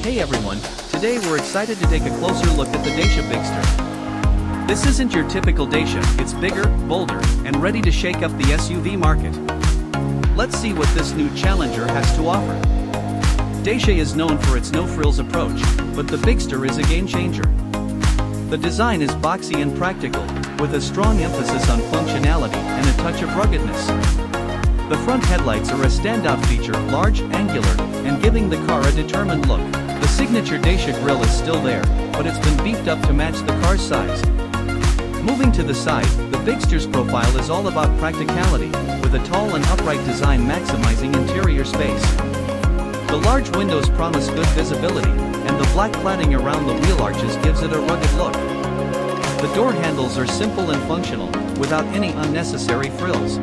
Hey everyone, today we're excited to take a closer look at the Dacia Bigster. This isn't your typical Dacia, it's bigger, bolder, and ready to shake up the SUV market. Let's see what this new challenger has to offer. Dacia is known for its no-frills approach, but the Bigster is a game-changer. The design is boxy and practical, with a strong emphasis on functionality and a touch of ruggedness. The front headlights are a standout feature, large, angular, and giving the car a determined look. The signature Dacia grille is still there, but it's been beefed up to match the car's size. Moving to the side, the Bigster's profile is all about practicality, with a tall and upright design maximizing interior space. The large windows promise good visibility, and the black cladding around the wheel arches gives it a rugged look. The door handles are simple and functional, without any unnecessary frills.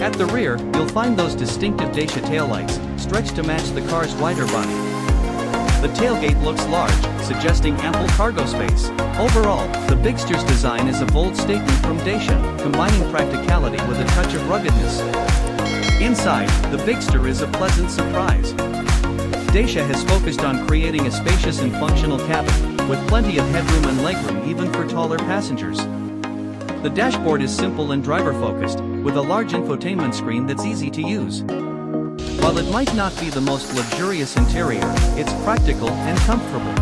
At the rear, you'll find those distinctive Dacia taillights, stretched to match the car's wider body. The tailgate looks large, suggesting ample cargo space. Overall, the Bigster's design is a bold statement from Dacia, combining practicality with a touch of ruggedness. Inside, the Bigster is a pleasant surprise. Dacia has focused on creating a spacious and functional cabin, with plenty of headroom and legroom even for taller passengers. The dashboard is simple and driver-focused, with a large infotainment screen that's easy to use. While it might not be the most luxurious interior, it's practical and comfortable.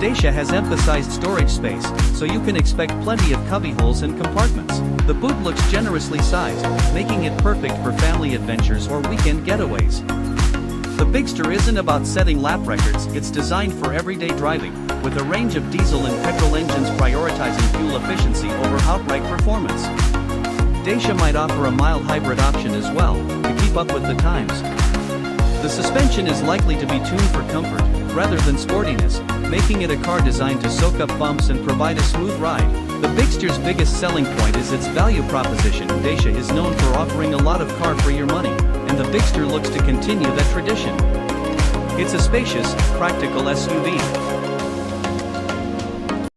Dacia has emphasized storage space, so you can expect plenty of cubbyholes and compartments. The boot looks generously sized, making it perfect for family adventures or weekend getaways. The Bigster isn't about setting lap records, it's designed for everyday driving, with a range of diesel and petrol engines prioritizing fuel efficiency over outright performance. Dacia might offer a mild hybrid option as well, to keep up with the times. The suspension is likely to be tuned for comfort, rather than sportiness, making it a car designed to soak up bumps and provide a smooth ride. The Bigster's biggest selling point is its value proposition. Dacia is known for offering a lot of car for your money, and the Bigster looks to continue that tradition. It's a spacious, practical SUV.